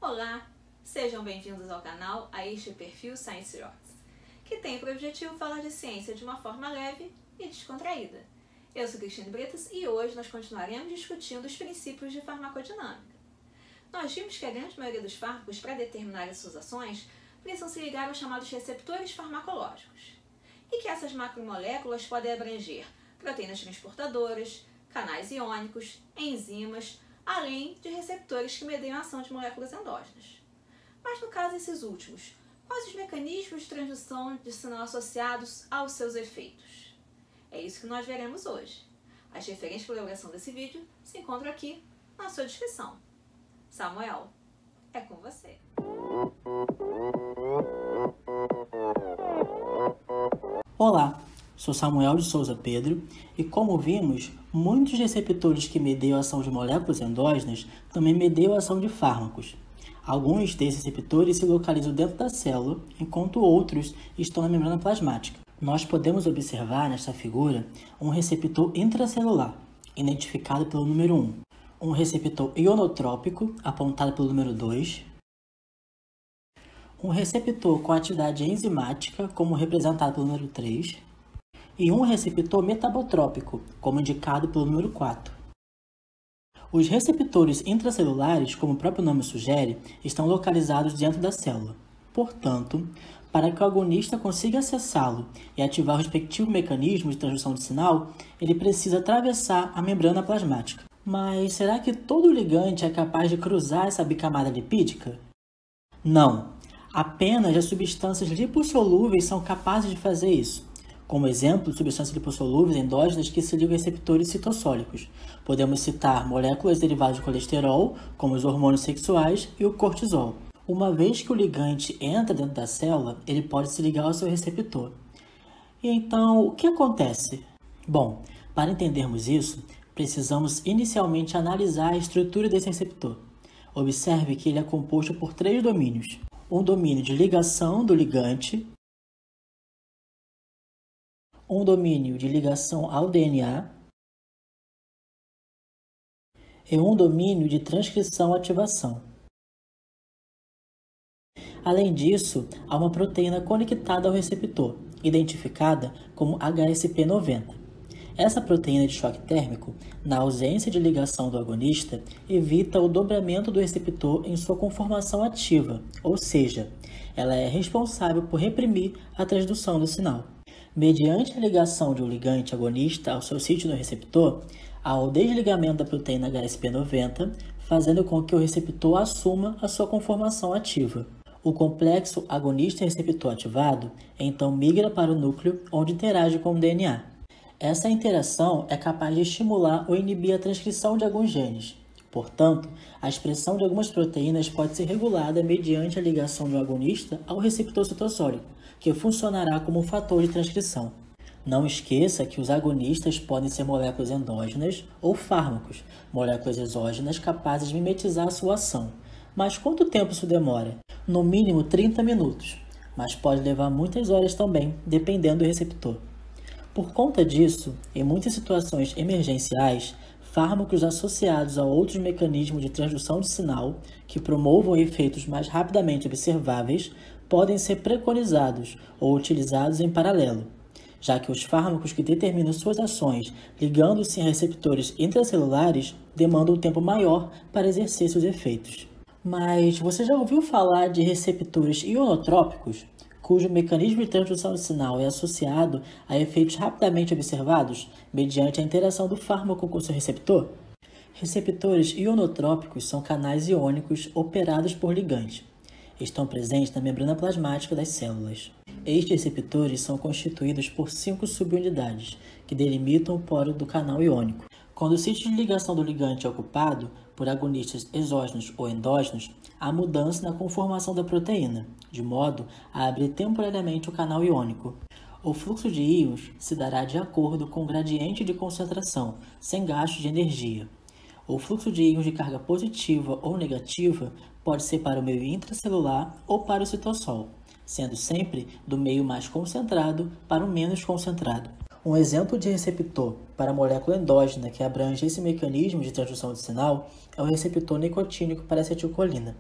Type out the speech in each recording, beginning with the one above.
Olá, sejam bem-vindos ao canal, a este perfil Science Rocks, que tem por objetivo falar de ciência de uma forma leve e descontraída. Eu sou Cristiane Bretas e hoje nós continuaremos discutindo os princípios de farmacodinâmica. Nós vimos que a grande maioria dos fármacos, para determinar as suas ações, precisam se ligar aos chamados receptores farmacológicos, e que essas macromoléculas podem abranger proteínas transportadoras, canais iônicos, enzimas, além de receptores que medem a ação de moléculas endógenas. Mas no caso desses últimos, quais os mecanismos de transdução de sinal associados aos seus efeitos? É isso que nós veremos hoje. As referências para a elaboração desse vídeo se encontram aqui na sua descrição. Samuel, é com você. Olá, sou Samuel de Souza Pedro e, como vimos, muitos receptores que medeiam a ação de moléculas endógenas também medeiam a ação de fármacos. Alguns desses receptores se localizam dentro da célula, enquanto outros estão na membrana plasmática. Nós podemos observar nesta figura um receptor intracelular, identificado pelo número 1, um receptor ionotrópico, apontado pelo número 2, um receptor com atividade enzimática, como representado pelo número 3, e um receptor metabotrópico, como indicado pelo número 4. Os receptores intracelulares, como o próprio nome sugere, estão localizados dentro da célula. Portanto, para que o agonista consiga acessá-lo e ativar o respectivo mecanismo de transdução de sinal, ele precisa atravessar a membrana plasmática. Mas será que todo ligante é capaz de cruzar essa bicamada lipídica? Não. Apenas as substâncias lipossolúveis são capazes de fazer isso. Como exemplo, substâncias lipossolúveis endógenas que se ligam a receptores citossólicos. Podemos citar moléculas derivadas de colesterol, como os hormônios sexuais e o cortisol. Uma vez que o ligante entra dentro da célula, ele pode se ligar ao seu receptor. E então, o que acontece? Bom, para entendermos isso, precisamos inicialmente analisar a estrutura desse receptor. Observe que ele é composto por 3 domínios. Um domínio de ligação do ligante, um domínio de ligação ao DNA e um domínio de transcrição-ativação. Além disso, há uma proteína conectada ao receptor, identificada como HSP90. Essa proteína de choque térmico, na ausência de ligação do agonista, evita o dobramento do receptor em sua conformação ativa, ou seja, ela é responsável por reprimir a transdução do sinal. Mediante a ligação de um ligante agonista ao seu sítio no receptor, há o desligamento da proteína HSP90, fazendo com que o receptor assuma a sua conformação ativa. O complexo agonista-receptor ativado, então migra para o núcleo, onde interage com o DNA. Essa interação é capaz de estimular ou inibir a transcrição de alguns genes. Portanto, a expressão de algumas proteínas pode ser regulada mediante a ligação de um agonista ao receptor citossólico, que funcionará como um fator de transcrição. Não esqueça que os agonistas podem ser moléculas endógenas ou fármacos, moléculas exógenas capazes de mimetizar a sua ação. Mas quanto tempo isso demora? No mínimo 30 minutos, mas pode levar muitas horas também, dependendo do receptor. Por conta disso, em muitas situações emergenciais, fármacos associados a outros mecanismos de transdução de sinal que promovam efeitos mais rapidamente observáveis podem ser preconizados ou utilizados em paralelo, já que os fármacos que determinam suas ações ligando-se a receptores intracelulares demandam um tempo maior para exercer seus efeitos. Mas você já ouviu falar de receptores ionotrópicos, cujo mecanismo de transdução de sinal é associado a efeitos rapidamente observados mediante a interação do fármaco com seu receptor? Receptores ionotrópicos são canais iônicos operados por ligantes. Estão presentes na membrana plasmática das células. Estes receptores são constituídos por 5 subunidades, que delimitam o poro do canal iônico. Quando o sítio de ligação do ligante é ocupado por agonistas exógenos ou endógenos, há mudança na conformação da proteína, de modo a abrir temporariamente o canal iônico. O fluxo de íons se dará de acordo com o gradiente de concentração, sem gasto de energia. O fluxo de íons de carga positiva ou negativa pode ser para o meio intracelular ou para o citossol, sendo sempre do meio mais concentrado para o menos concentrado. Um exemplo de receptor para a molécula endógena que abrange esse mecanismo de transdução de sinal é o receptor nicotínico para acetilcolina.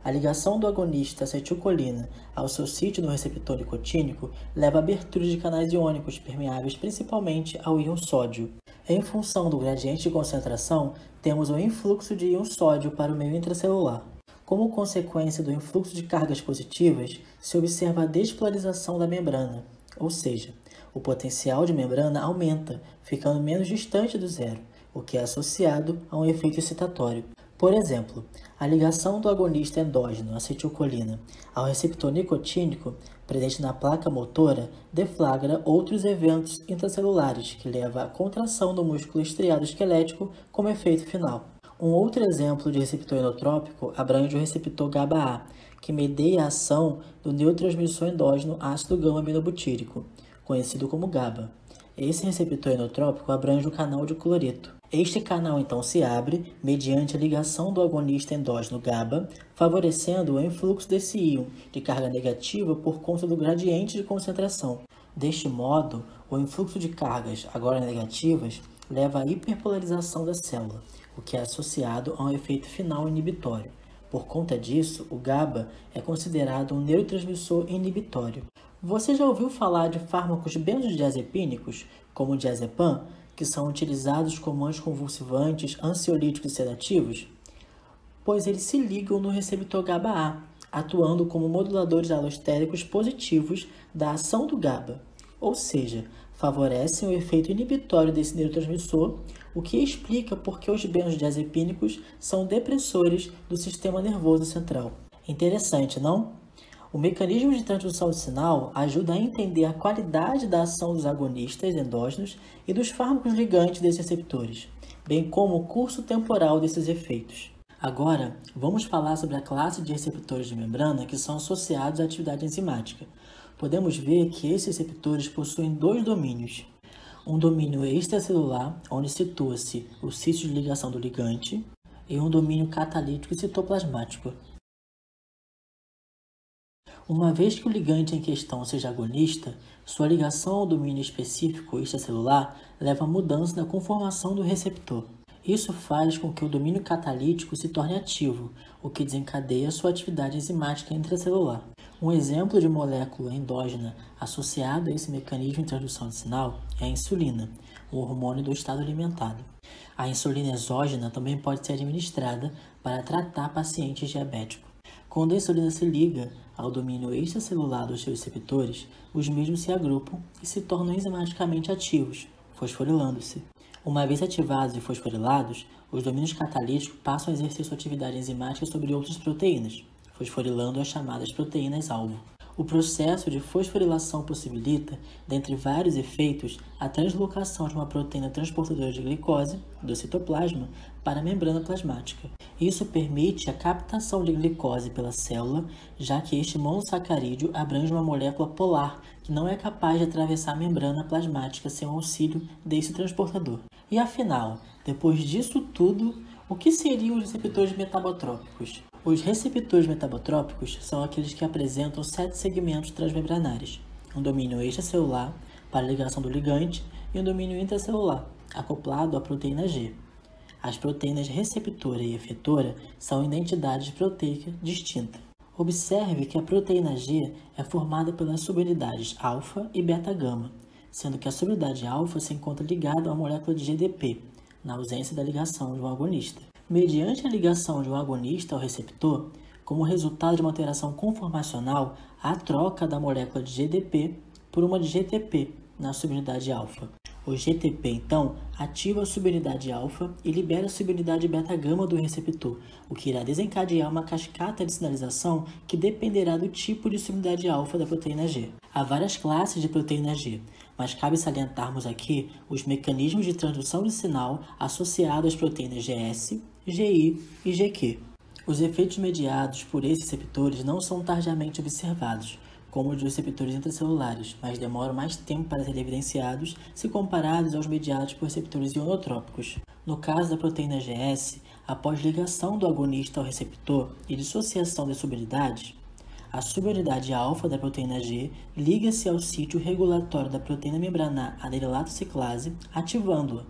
A ligação do agonista acetilcolina ao seu sítio no receptor nicotínico leva à abertura de canais iônicos permeáveis principalmente ao íon sódio. Em função do gradiente de concentração, temos o influxo de íon sódio para o meio intracelular. Como consequência do influxo de cargas positivas, se observa a despolarização da membrana, ou seja, o potencial de membrana aumenta, ficando menos distante do zero, o que é associado a um efeito excitatório. Por exemplo, a ligação do agonista endógeno, acetilcolina, ao receptor nicotínico, presente na placa motora, deflagra outros eventos intracelulares que levam à contração do músculo estriado esquelético como efeito final. Um outro exemplo de receptor inotrópico abrange o receptor GABA-A, que media a ação do neurotransmissor endógeno ácido gama-aminobutírico, conhecido como GABA. Esse receptor inotrópico abrange o canal de cloreto. Este canal então se abre mediante a ligação do agonista endógeno GABA, favorecendo o influxo desse íon de carga negativa por conta do gradiente de concentração. Deste modo, o influxo de cargas, agora negativas, leva à hiperpolarização da célula, o que é associado a um efeito final inibitório. Por conta disso, o GABA é considerado um neurotransmissor inibitório. Você já ouviu falar de fármacos benzodiazepínicos, como o diazepam, que são utilizados como anticonvulsivantes, ansiolíticos e sedativos? Pois eles se ligam no receptor GABA-A, atuando como moduladores alostéricos positivos da ação do GABA, ou seja, favorecem o efeito inibitório desse neurotransmissor, o que explica por que os benzodiazepínicos são depressores do sistema nervoso central. Interessante, não? O mecanismo de transdução de sinal ajuda a entender a qualidade da ação dos agonistas endógenos e dos fármacos ligantes desses receptores, bem como o curso temporal desses efeitos. Agora, vamos falar sobre a classe de receptores de membrana que são associados à atividade enzimática. Podemos ver que esses receptores possuem dois domínios. Um domínio extracelular, onde situa-se o sítio de ligação do ligante, e um domínio catalítico e citoplasmático. Uma vez que o ligante em questão seja agonista, sua ligação ao domínio específico extracelular leva a mudança na conformação do receptor. Isso faz com que o domínio catalítico se torne ativo, o que desencadeia sua atividade enzimática intracelular. Um exemplo de molécula endógena associada a esse mecanismo de transdução de sinal é a insulina, o hormônio do estado alimentado. A insulina exógena também pode ser administrada para tratar pacientes diabéticos. Quando a insulina se liga ao domínio extracelular dos seus receptores, os mesmos se agrupam e se tornam enzimaticamente ativos, fosforilando-se. Uma vez ativados e fosforilados, os domínios catalíticos passam a exercer sua atividade enzimática sobre outras proteínas, fosforilando as chamadas proteínas-alvo. O processo de fosforilação possibilita, dentre vários efeitos, a translocação de uma proteína transportadora de glicose, do citoplasma, para a membrana plasmática. Isso permite a captação de glicose pela célula, já que este monossacarídeo abrange uma molécula polar que não é capaz de atravessar a membrana plasmática sem o auxílio desse transportador. E afinal, depois disso tudo, o que seriam os receptores metabotrópicos? Os receptores metabotrópicos são aqueles que apresentam 7 segmentos transmembranares, um domínio extracelular para a ligação do ligante e um domínio intracelular, acoplado à proteína G. As proteínas receptora e efetora são identidades proteicas distintas. Observe que a proteína G é formada pelas subunidades alfa e beta-gama, sendo que a subunidade alfa se encontra ligada à molécula de GDP, na ausência da ligação de um agonista. Mediante a ligação de um agonista ao receptor, como resultado de uma alteração conformacional, há troca da molécula de GDP por uma de GTP na subunidade alfa. O GTP, então, ativa a subunidade alfa e libera a subunidade beta-gama do receptor, o que irá desencadear uma cascata de sinalização que dependerá do tipo de subunidade alfa da proteína G. Há várias classes de proteína G, mas cabe salientarmos aqui os mecanismos de transdução de sinal associados às proteínas GS, GI e GQ. Os efeitos mediados por esses receptores não são tardiamente observados, como os dos receptores intracelulares, mas demoram mais tempo para serem evidenciados se comparados aos mediados por receptores ionotrópicos. No caso da proteína GS, após ligação do agonista ao receptor e dissociação das subunidades, a subunidade alfa da proteína G liga-se ao sítio regulatório da proteína membranar adenilato ciclase, ativando-a.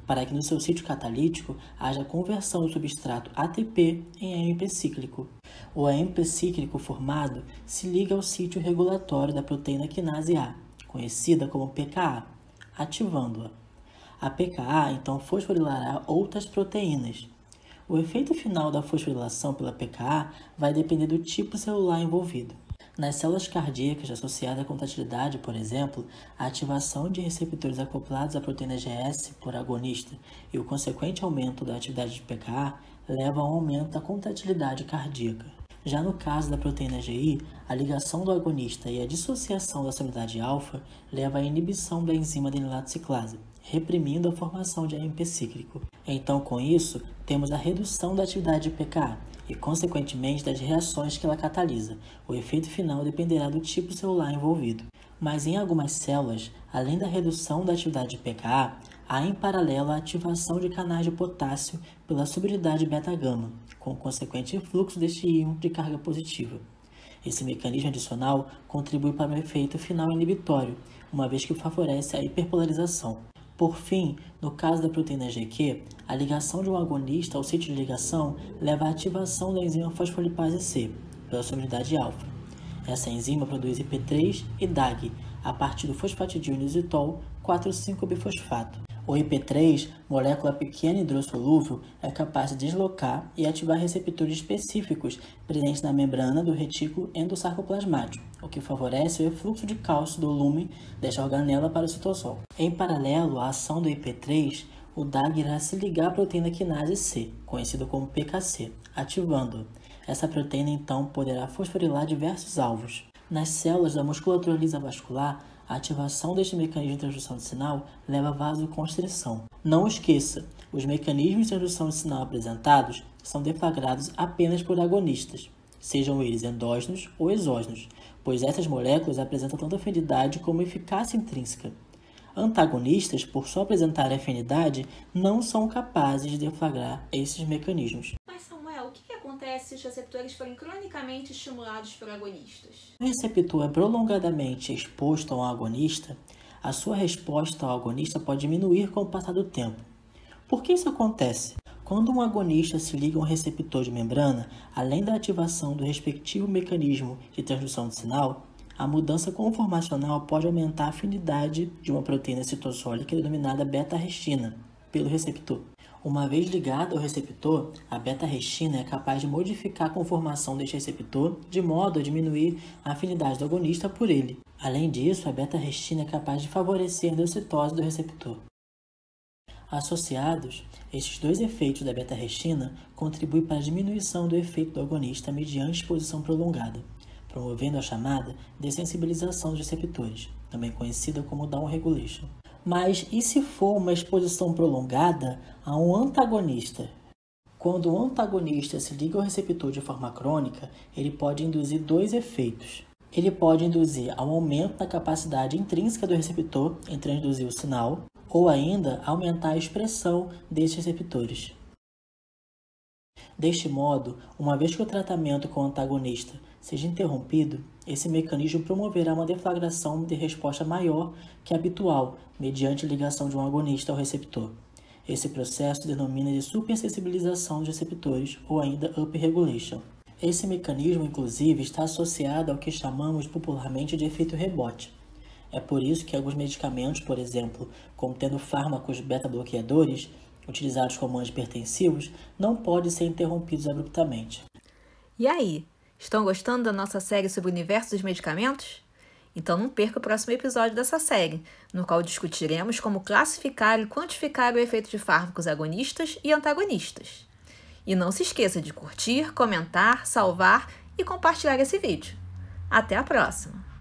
para que no seu sítio catalítico haja conversão do substrato ATP em AMP cíclico. O AMP cíclico formado se liga ao sítio regulatório da proteína quinase A, conhecida como pKa, ativando-a. A pKa então fosforilará outras proteínas. O efeito final da fosforilação pela pKa vai depender do tipo celular envolvido. Nas células cardíacas associadas à contratilidade, por exemplo, a ativação de receptores acoplados à proteína GS por agonista e o consequente aumento da atividade de pKa leva a um aumento da contratilidade cardíaca. Já no caso da proteína GI, a ligação do agonista e a dissociação da solubilidade alfa leva à inibição da enzima adenilato ciclase, reprimindo a formação de AMP cíclico. Então, com isso, temos a redução da atividade de pKa e, consequentemente, das reações que ela catalisa. O efeito final dependerá do tipo celular envolvido. Mas em algumas células, além da redução da atividade de pKa, há em paralelo a ativação de canais de potássio pela solubilidade beta-gama, com o consequente influxo deste íon de carga positiva. Esse mecanismo adicional contribui para o efeito final inibitório, uma vez que favorece a hiperpolarização. Por fim, no caso da proteína GQ, a ligação de um agonista ao sítio de ligação leva à ativação da enzima fosfolipase C, pela solubilidade alfa. Essa enzima produz IP3 e DAG, a partir do fosfatidil-inositol 4,5-bifosfato. O IP3, molécula pequena e hidrossolúvel, é capaz de deslocar e ativar receptores específicos presentes na membrana do retículo endosarcoplasmático, o que favorece o efluxo de cálcio do lumen desta organela para o citosol. Em paralelo à ação do IP3, o DAG irá se ligar à proteína quinase C, conhecida como PKC, ativando-a. Essa proteína, então, poderá fosforilar diversos alvos. Nas células da musculatura lisa vascular, a ativação deste mecanismo de transdução de sinal leva à vasoconstrição. Não esqueça, os mecanismos de transdução de sinal apresentados são deflagrados apenas por agonistas, sejam eles endógenos ou exógenos, pois essas moléculas apresentam tanto afinidade como eficácia intrínseca. Antagonistas, por só apresentarem afinidade, não são capazes de deflagrar esses mecanismos. Mas Samuel, o que acontece se os receptores forem cronicamente estimulados por agonistas? Se o receptor é prolongadamente exposto a um agonista, a sua resposta ao agonista pode diminuir com o passar do tempo. Por que isso acontece? Quando um agonista se liga a um receptor de membrana, além da ativação do respectivo mecanismo de transdução de sinal, a mudança conformacional pode aumentar a afinidade de uma proteína citossólica denominada beta-arrestina pelo receptor. Uma vez ligada ao receptor, a beta-arrestina é capaz de modificar a conformação deste receptor de modo a diminuir a afinidade do agonista por ele. Além disso, a beta-arrestina é capaz de favorecer a endocitose do receptor. Associados, estes dois efeitos da beta-arrestina contribuem para a diminuição do efeito do agonista mediante exposição prolongada, promovendo a chamada dessensibilização dos receptores, também conhecida como down regulation. Mas e se for uma exposição prolongada a um antagonista? Quando o antagonista se liga ao receptor de forma crônica, ele pode induzir dois efeitos. Ele pode induzir ao aumento da capacidade intrínseca do receptor em transduzir o sinal, ou ainda aumentar a expressão desses receptores. Deste modo, uma vez que o tratamento com o antagonista seja interrompido, esse mecanismo promoverá uma deflagração de resposta maior que a habitual, mediante ligação de um agonista ao receptor. Esse processo denomina de supersensibilização dos receptores, ou ainda upregulation. Esse mecanismo, inclusive, está associado ao que chamamos popularmente de efeito rebote. É por isso que alguns medicamentos, por exemplo, contendo fármacos beta-bloqueadores, utilizados como antihipertensivos, não podem ser interrompidos abruptamente. E aí, estão gostando da nossa série sobre o universo dos medicamentos? Então não perca o próximo episódio dessa série, no qual discutiremos como classificar e quantificar o efeito de fármacos agonistas e antagonistas. E não se esqueça de curtir, comentar, salvar e compartilhar esse vídeo. Até a próxima!